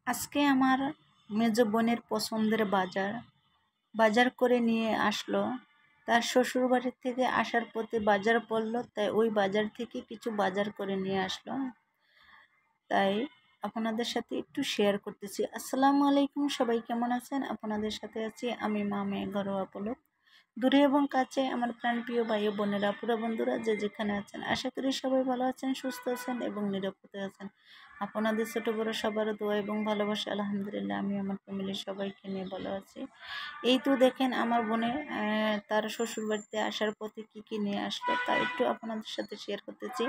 আজকে আমার মেজ বোনের পছন্দের বাজার করে নিয়ে আসলো। তার শ্বশুর বাড়ির থেকে আসার পথে বাজার পড়লো, তাই ওই বাজার থেকে কিছু বাজার করে নিয়ে আসলো। তাই আপনাদের সাথে একটু শেয়ার করতেছি। আসসালামু আলাইকুম, সবাই কেমন আছেন? আপনাদের সাথে আছি আমি মামে ঘরোয়া পলক। দূরে এবং কাছে আমার প্রাণপ্রিয় ভাই ও বোনেরা, পুরো বন্ধুরা যে যেখানে আছেন, আশা করি সবাই ভালো আছেন, সুস্থ আছেন এবং নিরাপদে আছেন। আপনাদের ছোট বড় সবার দোয়া এবং ভালোবাসা আলহামদুলিল্লাহ আমি আমার ফ্যামিলির সবাইকে নিয়ে ভালো আছি। এই তো দেখেন আমার বোনে তার শ্বশুর বাড়িতে আসার পথে কি কি নিয়ে আসলো তা একটু আপনাদের সাথে শেয়ার করতেছি।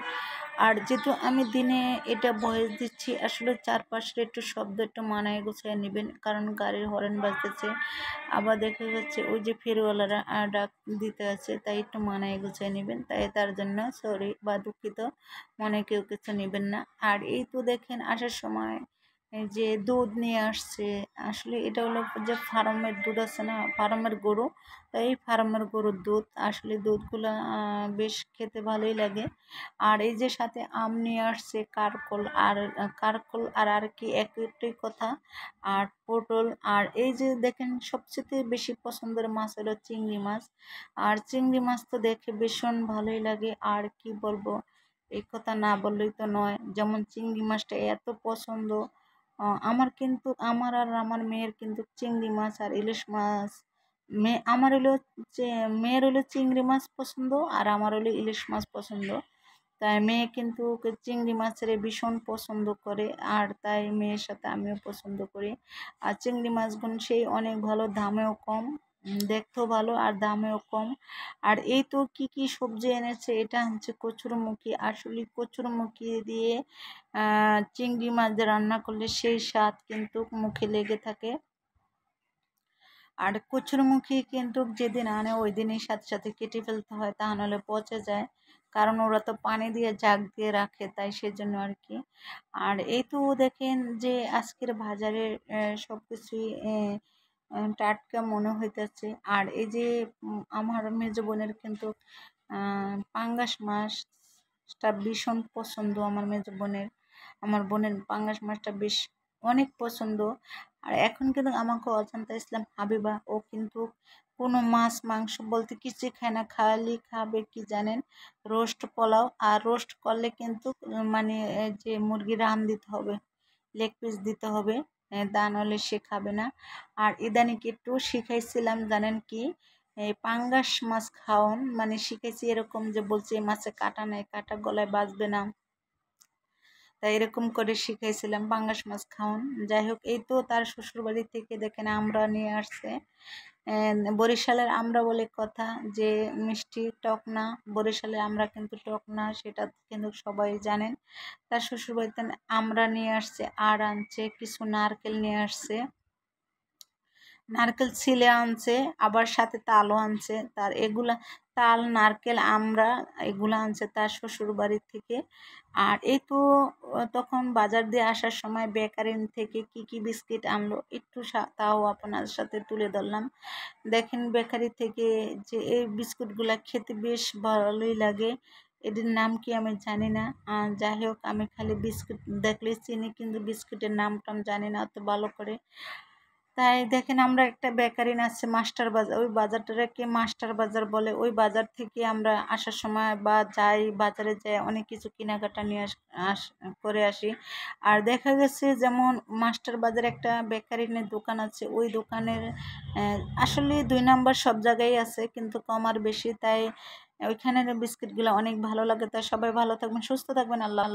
আর যেহেতু আমি দিনে এটা ভয়েস দিচ্ছি, আসলে চারপাশের একটু শব্দ একটু মানায় গুছিয়ে নেবেন, কারণ গাড়ির হর্ন বাজতেছে, আবার দেখা যাচ্ছে ওই যে ফেরিওয়ালারা ডাক দিতে আছে, তাই একটু মানায় গুছিয়ে নেবেন। তাই তার জন্য সরি বা দুঃখিত, মনে কেউ কিছু নেবেন না। আর এই তো দেখেন আসার সময় এই যে দুধ নিয়ে আসছে, আসলে এটা হলো যে ফার্মের দুধ আছে না, ফার্মের গরু। তো এই ফার্মের গরুর দুধ, আসলে দুধগুলো বেশ খেতে ভালোই লাগে। আর এই যে সাথে আম নিয়ে আসছে, কারকল আর কি একটাই কথা, আর পটল। আর এই যে দেখেন সবচেয়ে বেশি পছন্দের মাছ হলো চিংড়ি মাছ। আর চিংড়ি মাছ তো দেখে ভীষণ ভালোই লাগে, আর কি বলবো, এই কথা না বললেই তো নয়। যেমন চিংড়ি মাছটা এত পছন্দ আমার আর আমার মেয়ের, কিন্তু চিংড়ি মাছ আর ইলিশ মাছ, আমার হলো মেয়ের হলো চিংড়ি মাছ পছন্দ, আর আমার হলো ইলিশ মাছ পছন্দ। তাই মেয়ে কিন্তু ওকে চিংড়ি মাছের ভীষণ পছন্দ করে, আর তাই মেয়ের সাথে আমিও পছন্দ করি। আর চিংড়ি মাছগুলো সেই অনেক ভালো, দামেও কম, দেখতেও ভালো আর দামেও কম। আর এই তো কি কি সবজি এনেছে, এটা হচ্ছে কচুরমুখী। আসলে কচুরমুখী দিয়ে চিংড়ি মাছ দিয়ে রান্না করলে সেই স্বাদ কিন্তু মুখে লেগে থাকে। আর কচুরমুখী কিন্তু যেদিন আনে ওই দিনই সাথে সাথে কেটে ফেলতে হয়, তা নাহলে পচে যায়, কারণ ওরা তো পানি দিয়ে জাগ দিয়ে রাখে, তাই সেজন্য আর কি। আর এই তো দেখেন যে আজকের বাজারে সব কিছুই টাটকা মনে হইতেছে। আর এই যে আমার মেজ বোনের কিন্তু পাঙ্গাস মাছটা ভীষণ পছন্দ আমার বোনের পাঙ্গাস মাছটা বেশ অনেক পছন্দ। আর এখন কিন্তু আমাকে অজান্তা ইসলাম হাবিবা, ও কিন্তু কোনো মাছ মাংস বলতে কিছুই খায় না, খালি খাবে কি জানেন, রোস্ট পোলাও। আর রোস্ট করলে কিন্তু মানে যে মুরগি রান দিতে হবে, লেগ পিস দিতে হবে, তা নাহলে সে খাবে না। আর ইদানিং একটু শিখাইছিলাম জানেন কি, এই পাঙ্গাস মাছ খাওয়ান, মানে শিখেছি এরকম যে বলছে এই মাছে কাটা নাই, কাটা গলায় বাজবে না, তাই এরকম করে শিখাইছিলাম পাঙ্গাস মাছ খাওয়ান। যাই হোক, এই তো তার শ্বশুরবাড়ি থেকে দেখেন আমরা নিয়ে আসছে। বরিশালের আমরা বলে কথা, যে মিষ্টি টক না, বরিশালে আমরা কিন্তু টক না, সেটা কিন্তু সবাই জানেন। তার শ্বশুরবাড়িতে আমরা নিয়ে আসছে, আর আনছে কিছু নারকেল নিয়ে আসছে, নারকেল ছিলে আনছে, আবার সাথে তালও আনছে। তার এগুলা তাল নারকেল আমরা এগুলা আনছে তার শ্বশুর বাড়ি থেকে। আর এই তো তখন বাজার দিয়ে আসার সময় বেকারি থেকে কি কি বিস্কিট আনলো একটু তাও আপনার সাথে তুলে ধরলাম। দেখেন বেকারি থেকে যে এই বিস্কুটগুলা খেতে বেশ ভালোই লাগে, এটির নাম কি আমি জানি না। যাই হোক, আমি খালি বিস্কুট দেখলে চিনি, কিন্তু বিস্কুটের নাম টাম জানি না অত ভালো করে। তাই দেখেন আমরা একটা বেকারি আছে মাস্টার বাজার, ওই বাজারটাকে মাস্টার বাজার বলে, ওই বাজার থেকে আমরা আসার সময় বা যাই বাজারে যাই অনেক কিছু কেনাকাটা নিয়ে করে আসি। আর দেখা গেছে যেমন মাস্টার বাজারে একটা বেকারির দোকান আছে, ওই দোকানের আসলে 2 নাম্বার সব জায়গায় আছে, কিন্তু কম আর বেশি, তাই ওইখানের বিস্কিটগুলো অনেক ভালো লাগে। তাই সবাই ভালো থাকবেন, সুস্থ থাকবেন, আল্লাহ।